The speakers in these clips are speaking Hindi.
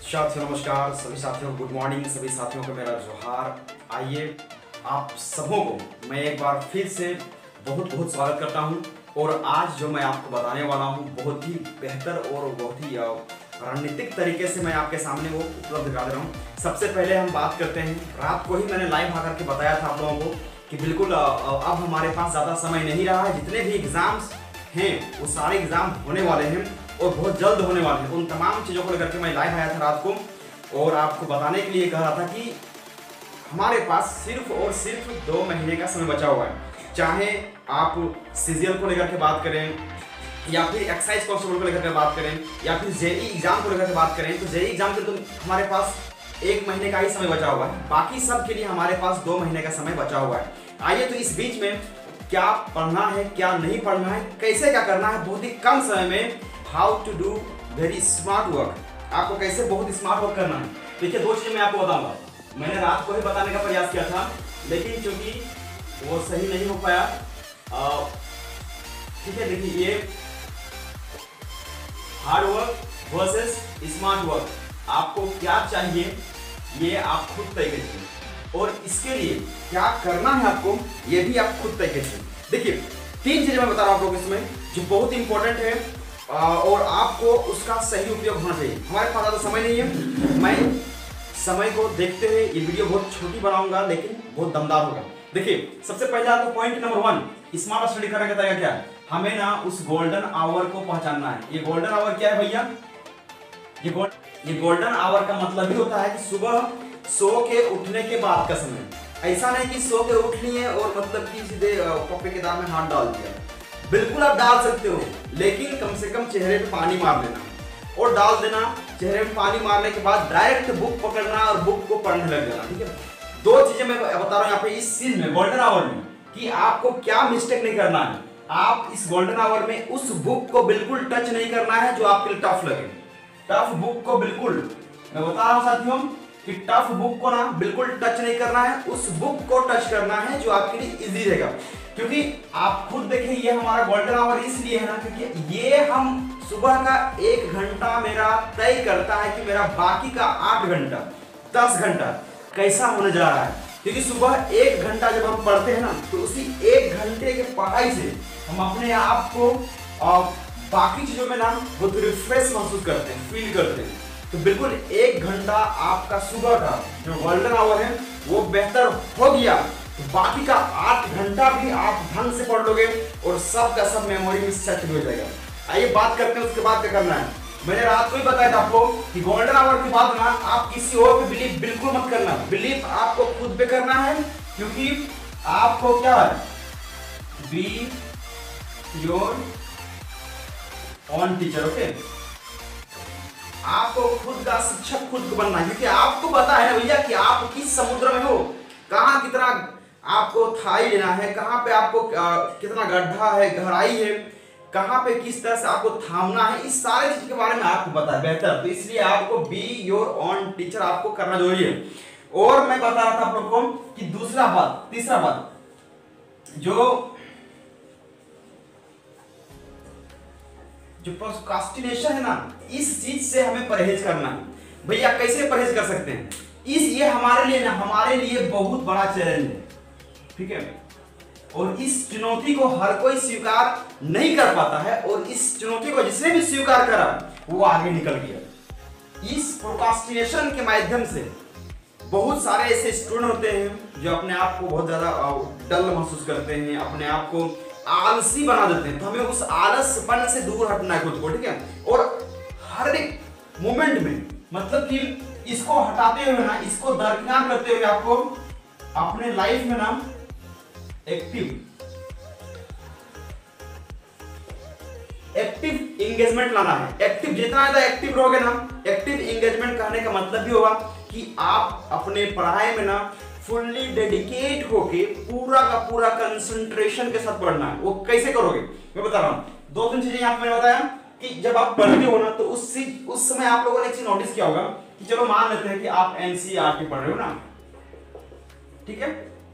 साथियों नमस्कार, सभी साथियों को गुड मॉर्निंग, सभी साथियों को मेरा जोहार। आइए आप सबों को मैं एक बार फिर से बहुत बहुत स्वागत करता हूं। और आज जो मैं आपको बताने वाला हूं बहुत ही बेहतर और बहुत ही रणनीतिक तरीके से मैं आपके सामने वो उपलब्ध करा दे रहा हूं। सबसे पहले हम बात करते हैं, रात को ही मैंने लाइव आकर के बताया था आप लोगों को कि बिल्कुल अब हमारे पास ज़्यादा समय नहीं रहा है। जितने भी एग्ज़ाम्स हैं वो सारे एग्ज़ाम होने वाले हैं और बहुत जल्द होने वाले हैं। उन तमाम चीज़ों को लेकर के मैं लाइव आया था रात को और आपको बताने के लिए कह रहा था कि हमारे पास सिर्फ और सिर्फ 2 महीने का समय बचा हुआ है। चाहे आप सीजीएल को लेकर के बात करें या फिर एक्साइज कांस्टेबल को लेकर के बात करें या फिर जेई एग्जाम को लेकर के बात करें, तो जेई एग्जाम के तो हमारे पास 1 महीने का ही समय बचा हुआ है। बाकी सब के लिए हमारे पास 2 महीने का समय बचा हुआ है। आइए तो इस बीच में क्या पढ़ना है, क्या नहीं पढ़ना है, कैसे क्या करना है, बहुत ही कम समय में how to do very smart work, आपको कैसे बहुत स्मार्ट वर्क करना है। देखिए 2 चीज़ें मैं आपको बताऊंगा। मैंने रात को ही बताने का प्रयास किया था लेकिन चूंकि वो सही नहीं हो पाया। ठीक है, देखिए ये hard work versus smart work, आपको क्या चाहिए ये आप खुद तय कीजिए और इसके लिए क्या करना है आपको ये भी आप खुद तय कीजिए। देखिए 3 चीजें मैं बता रहा हूं आप लोगों को इसमें जो बहुत इंपॉर्टेंट है और आपको उसका सही उपयोग होना चाहिए। हमारे पास ज़्यादा समय नहीं है, मैं समय को देखते हुए ये वीडियो बहुत छोटी बनाऊंगा लेकिन बहुत दमदार होगा। देखिए सबसे पहला तो पॉइंट नंबर 1, स्मार्ट स्टडी करने का तरीका क्या है, हमें ना उस गोल्डन आवर को पहचानना है। ये गोल्डन आवर क्या है भैया, ये गोल्डन आवर का मतलब ही होता है कि सुबह सो के उठने के बाद का समय। ऐसा नहीं कि सो के उठ लिए और मतलब कि सीधे पप्पे के दाम में हाथ डाल दिया। बिल्कुल आप डाल सकते हो लेकिन कम से कम चेहरे पे पानी मार देना और डाल देना। चेहरे पे पानी मारने के बाद डायरेक्ट बुक पकड़ना और बुक को पढ़ने लग जाना। ठीक है, 2 चीजें मैं बता रहा हूँ यहाँ पे इस चीज में गोल्डन आवर में कि आपको क्या मिस्टेक नहीं करना है। आप इस गोल्डन आवर में उस बुक को बिल्कुल टच नहीं करना है जो आपके लिए टफ लगे। टफ बुक को बिल्कुल, मैं बता रहा हूँ साथियों कि टफ बुक को ना बिल्कुल टच नहीं करना है, उस बुक को टच करना है जो आपके लिए इजी रहेगा। क्योंकि आप खुद देखें ये हमारा गोल्डन आवर इसलिए है ना क्योंकि ये हम सुबह का 1 घंटा मेरा तय करता है कि मेरा बाकी का 8 घंटा 10 घंटा कैसा होने जा रहा है। क्योंकि सुबह 1 घंटा जब हम पढ़ते हैं ना तो उसी 1 घंटे के पढ़ाई से हम अपने आप को बाकी चीजों में ना बहुत रिफ्रेश महसूस करते हैं, फील करते हैं। तो बिल्कुल 1 घंटा आपका सुबह का जो गोल्डन आवर है वो बेहतर हो गया तो बाकी का 8 घंटा भी आप ढंग से पढ़ लोगे और सब का सब मेमोरी में सेट हो जाएगा। आइए बात करते हैं उसके बाद क्या करना है। मैंने रात को ही बताया था आपको कि गोल्डन आवर के बाद ना आप किसी और पे बिलीव बिल्कुल मत करना। बिलीव आपको खुद पे करना है क्योंकि आपको क्या है, be your on teacher. Okay, आपको खुद का शिक्षक खुद को बनना है क्योंकि आपको पता है भैया कि आप किस समुद्र में हो, कहाँ कितना आपको थाई लेना है, कहाँ पे आपको कितना गड्ढा है, गहराई है, कहाँ पे किस तरह से आपको थामना है, इस सारे चीज के बारे में आपको पता है बेहतर। तो इसलिए आपको बी योर ऑन टीचर आपको करना जरूरी है। और मैं बता रहा था आप लोगों को कि तीसरा बात जो प्रोक्रास्टिनेशन है ना, इस चीज से हमें परहेज करना है। भैया कैसे परहेज कर सकते हैं, ये हमारे लिए बहुत बड़ा चैलेंज है। ठीक है, और इस चुनौती को हर कोई स्वीकार नहीं कर पाता है और इस चुनौती को जिसने भी स्वीकार करा वो आगे निकल गया। इस प्रोक्रास्टिनेशन के माध्यम से बहुत सारे ऐसे स्टूडेंट होते हैं जो अपने आप को बहुत ज्यादा डल महसूस करते हैं, अपने आप को आलसी बना देते हैं। तो हमें उस आलसपन से दूर हटना है खुद को। ठीक है, और हर एक मोमेंट में मतलब कि इसको हटाते हुए ना, इसको दरकिनार करते हुए आपको अपने लाइफ में ना एक्टिव एंगेजमेंट लाना है। एक्टिव जितना ज्यादा एक्टिव रहोगे ना, एक्टिव एंगेजमेंट कहने का मतलब भी होगा कि आप अपने पढ़ाई में ना फुल्ली डेडिकेट होके पूरा का पूरा कंसंट्रेशन के साथ पढ़ना है। वो कैसे करोगे मैं बता रहा हूं। 2-3 चीजें यहाँ पे मैंने बताया कि जब आप पढ़ते हो ना तो उस समय आप लोगों ने एक चीज नोटिस किया होगा कि चलो मान लेते हैं कि आप एनसीईआरटी पढ़ रहे हो ना, ठीक है,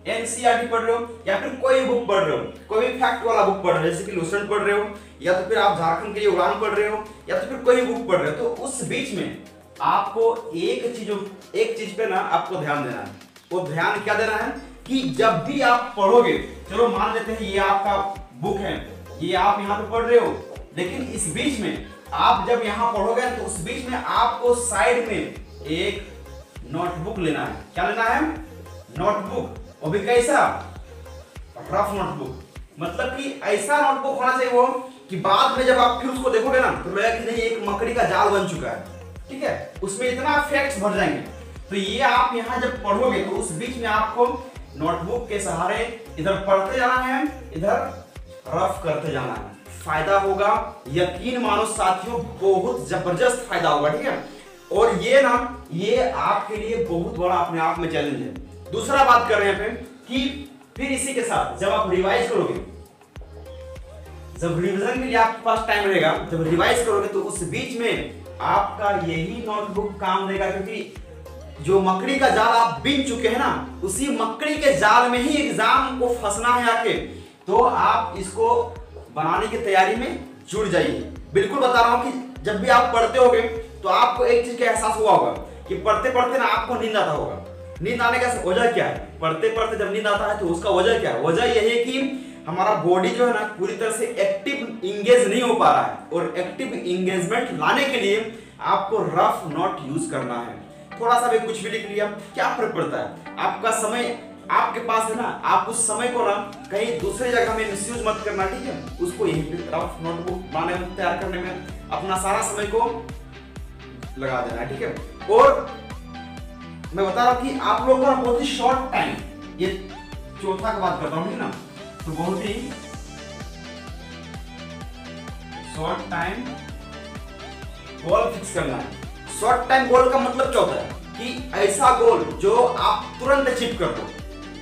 एनसीईआरटी पढ़ रहे हो या फिर कोई बुक पढ़ रहे हो, कोई भी फैक्ट वाला बुक पढ़ रहे हो, जैसे कि लूसेंट पढ़ रहे हो या तो फिर आप झारखंड के लिए उड़ान पढ़ रहे हो या तो फिर कोई बुक पढ़ रहे हो, तो उस बीच में आपको एक चीज पे ना आपको ध्यान देना है। वो ध्यान क्या देना है कि जब भी आप पढ़ोगे, चलो मान लेते हैं ये आपका बुक है, ये आप यहाँ पे पढ़ रहे हो, लेकिन इस बीच में आप जब यहाँ पढ़ोगे तो उस बीच में आपको साइड में एक नोटबुक लेना है। क्या लेना है? नोटबुक। और भी कैसा? Rough notebook. मतलब कि ऐसा नोटबुक होना चाहिए वो कि बाद में जब आप फिर उसको देखोगे ना तो लगेगा कि नहीं एक मकड़ी का जाल बन चुका है। ठीक है, उसमें इतना फैक्ट्स भर जाएंगे। तो ये आप यहाँ जब पढ़ोगे तो उस बीच में आपको नोटबुक के सहारे इधर पढ़ते जाना है, इधर रफ करते जाना है। फायदा होगा, यकीन मानो साथियों, बहुत जबरदस्त फायदा होगा। ठीक है, और ये आपके लिए बहुत बड़ा अपने आप में चैलेंज है। दूसरा बात कर रहे हैं कि फिर इसी के साथ जब आप रिवाइज करोगे, जब रिवीजन के लिए आपके पास टाइम रहेगा, जब रिवाइज करोगे तो उस बीच में आपका यही नोटबुक काम देगा, क्योंकि जो मकड़ी का जाल आप बिन चुके हैं ना, उसी मकड़ी के जाल में ही एग्जाम को फंसना है आके। तो आप इसको बनाने की तैयारी में जुड़ जाइए। बिल्कुल बता रहा हूं कि जब भी आप पढ़ते होगे तो आपको एक चीज का एहसास हुआ होगा कि पढ़ते पढ़ते ना आपको नींद आता होगा। नींद आने का वजह क्या है? पढ़ते पढ़ते जब नींद आता है तो उसका वजह क्या है? वजह यह है कि हमारा बॉडी जो है ना पूरी तरह से एक्टिव इंगेज नहीं हो पा रहा है, और एक्टिव इंगेजमेंट लाने के लिए आपको रफ नोट यूज करना है। थोड़ा सा भी कुछ भी लिख लिया, क्या फर्क पड़ता है? आपका समय आपके पास है ना, आप उस समय को ना कहीं दूसरी जगह में मिसयूज मत करना। ठीक है, उसको यहीं पे रफ नोटबुक बनाने में, तैयार करने में अपना सारा समय को लगा देना है। ठीक है, और मैं बता रहा हूं कि आप लोगों को बहुत ही शॉर्ट टाइम, ये चौथा का बात करता हूं ना, तो बहुत ही शॉर्ट टाइम गोल फिक्स करना है। शॉर्ट टाइम गोल का मतलब क्या होता है कि ऐसा गोल जो आप तुरंत अचीव कर दो।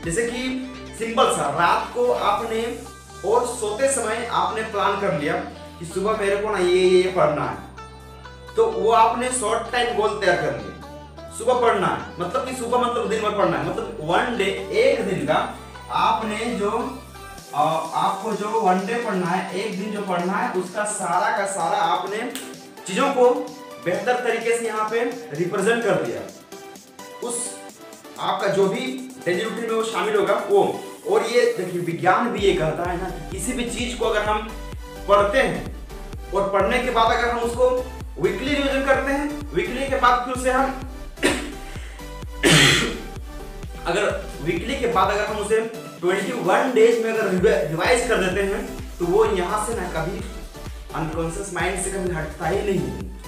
जैसे कि सिंपल सा, रात को आपने और सोते समय आपने प्लान कर लिया कि सुबह मेरे को ना ये पढ़ना है, तो वो आपने शॉर्ट टाइम गोल तैयार कर लिया। सुबह पढ़ना है, मतलब कि सुबह मतलब दिन भर पढ़ना है, मतलब वन डे, एक दिन का आपने जो आपको जो वन डे पढ़ना है, एक दिन जो पढ़ना है, उसका सारा का सारा आपने चीजों को बेहतर तरीके से यहाँ पे रिप्रेजेंट कर दिया। उस आपका जो भी डेली रूटीन में वो शामिल होगा वो। और ये देखिए विज्ञान भी ये कहता है ना, किसी भी चीज को अगर हम पढ़ते हैं और पढ़ने के बाद अगर हम उसको वीकली रिवीजन करते हैं, वीकली के बाद फिर से हम अगर हम उसे 21 डेज में अगर रिवाइज कर देते हैं तो वो यहाँ से ना कभी अनकॉन्शियस माइंड से कभी हटता ही नहीं,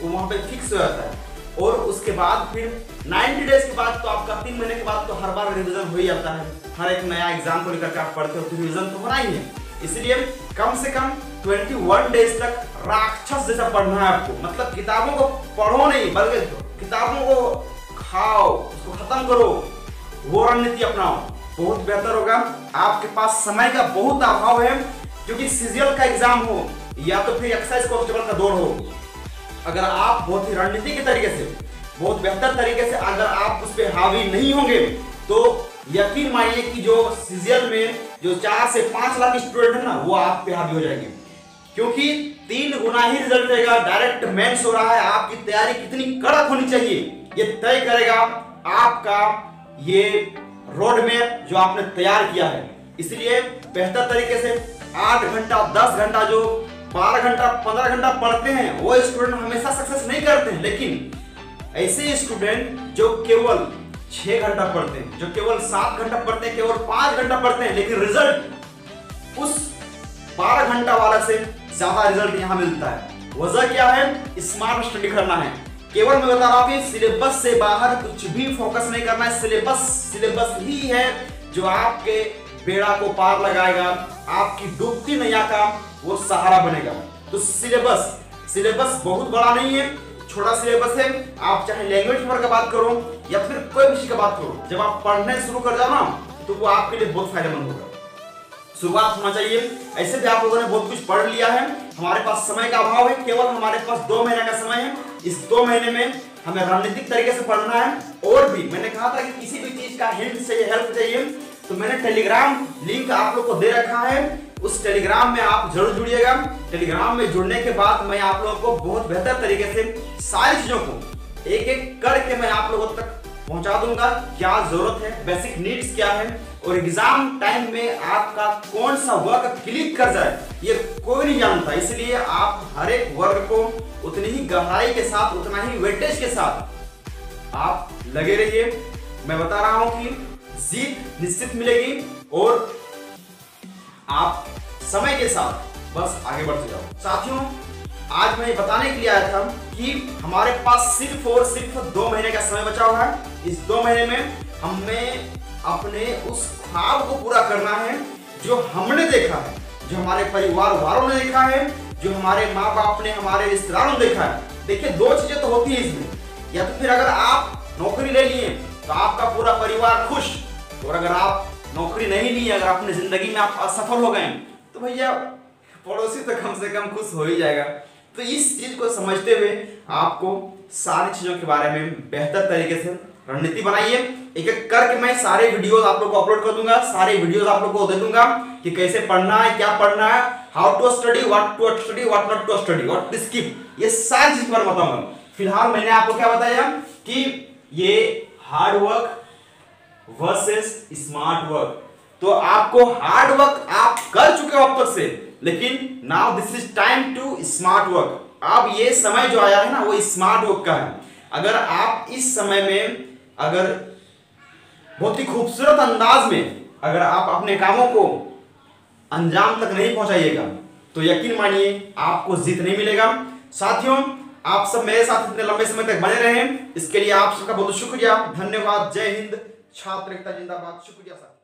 वो वहां पे फिक्स हो जाता है। और उसके बाद फिर 90 डेज के बाद तो आपका 3 महीने के बाद तो हर बार रिवीजन हो ही जाता है। हर एक नया एग्जाम को लेकर के आप पढ़ते हो तो रिवीजन तो होना ही है। इसलिए कम से कम 21 डेज तक राक्षस जैसा पढ़ना है आपको। मतलब किताबों को पढ़ो नहीं, बल्कि किताबों को खाओ, उसको खत्म करो, वो रणनीति अपनाओ, बहुत बेहतर होगा। आपके पास समय का बहुत अभाव है, क्योंकि सीजीएल का एग्जाम हो या तो फिर एक्साइज कांस्टेबल का दौड़ हो, अगर आप बहुत ही रणनीति के तरीके से, बहुत बेहतर तरीके से अगर आप उस पर हावी नहीं होंगे तो यकीन मानिए कि जो सीजीएल में जो 4 से 5 लाख स्टूडेंट है ना, वो आप पे हावी हो जाएंगे, क्योंकि 3 गुना ही रिजल्ट रहेगा। डायरेक्ट मेंस हो रहा है, आपकी तैयारी कितनी कड़क होनी चाहिए ये तय करेगा आपका ये रोड मैप जो आपने तैयार किया है। इसलिए बेहतर तरीके से 8 घंटा 10 घंटा जो 12 घंटा 15 घंटा पढ़ते हैं वो स्टूडेंट हमेशा सक्सेस नहीं करते हैं, लेकिन ऐसे स्टूडेंट जो केवल 6 घंटा पढ़ते हैं, जो केवल 7 घंटा पढ़ते हैं, केवल 5 घंटा पढ़ते हैं, लेकिन रिजल्ट उस 12 घंटा वाला से ज्यादा रिजल्ट यहाँ मिलता है। वजह क्या है? स्मार्ट स्टडी करना है। केवल मैं बता रहा हूँ कि सिलेबस से बाहर कुछ भी फोकस नहीं करना है। सिलेबस ही है जो आपके बेड़ा को पार लगाएगा, आपकी डूबती नैया का वो सहारा बनेगा। तो सिलेबस बहुत बड़ा नहीं है, छोटा सिलेबस है। आप चाहे लैंग्वेज पेपर का बात करो या फिर कोई विषय का बात करो, जब आप पढ़ने शुरू कर जाओ ना तो वो आपके लिए बहुत फायदेमंद होगा। शुरुआत होना चाहिए। ऐसे भी आप लोगों ने बहुत कुछ पढ़ लिया है, हमारे पास समय का अभाव है, केवल हमारे पास 2 महीने का समय है। इस 2 महीने में हमें रणनीतिक तरीके से पढ़ना है। और भी मैंने कहा था कि किसी भी चीज का हिंट चाहिए, हेल्प चाहिए, तो मैंने टेलीग्राम लिंक आप लोग को दे रखा है। उस टेलीग्राम में आप जरूर जुड़िएगा। टेलीग्राम में जुड़ने के बाद मैं आप लोगों को बहुत बेहतर तरीके से सारी चीजों को एक एक करके मैं आप लोगों तक पहुंचा दूंगा क्या जरूरत है, बेसिक नीड्स क्या है, और एग्जाम टाइम में आपका कौन सा वर्क क्लिक कर जाए ये कोई नहीं जानता। इसलिए आप हर एक वर्क को उतनी ही गहराई के साथ, उतना ही वेटेज के साथ आप लगे रहिए। मैं बता रहा हूं कि जीत निश्चित मिलेगी और आप समय के साथ बस आगे बढ़ते जाओ। साथियों, आज मैं बताने के लिए आया था कि हमारे पास सिर्फ और सिर्फ 2 महीने का समय बचा हुआ है। इस 2 महीने में हमें अपने उस ख्वाब को पूरा करना है जो हमने देखा है, जो हमारे परिवार वालों ने देखा है, जो हमारे माँ बाप ने, हमारे रिश्तेदारों ने देखा है। देखिए 2 चीजें तो होती है इसमें, या तो फिर अगर आप नौकरी ले लिए तो आपका पूरा परिवार खुश, और अगर आप नौकरी नहीं ली, अगर अपनी जिंदगी में आप असफल हो गए तो भैया पड़ोसी तो कम से कम खुश हो ही जाएगा। तो इस चीज को समझते हुए आपको सारी चीजों के बारे में बेहतर तरीके से रणनीति बनाइए। एक एक करके मैं सारे वीडियोस आप लोग को अपलोड कर दूंगा, सारे वीडियोस आप लोग को दे दूंगा कि कैसे पढ़ना है, क्या पढ़ना है, how to study, what to study, what not to study, what to skip, ये सारी चीज पर बताऊंगा। फिलहाल मैंने आपको क्या बताया कि ये hard work versus smart work. तो आपको हार्ड वर्क आप कर चुके हो अब तक से, लेकिन now this is time to smart work. अब ये समय जो आया है ना वो स्मार्ट वर्क का है। अगर आप इस समय में अगर बहुत ही खूबसूरत अंदाज में अगर आप अपने कामों को अंजाम तक नहीं पहुंचाइएगा तो यकीन मानिए आपको जीत नहीं मिलेगा। साथियों, आप सब मेरे साथ इतने लंबे समय तक बने रहे, इसके लिए आप सबका बहुत शुक्रिया, धन्यवाद। जय हिंद, छात्र एकता जिंदाबाद। शुक्रिया साहब।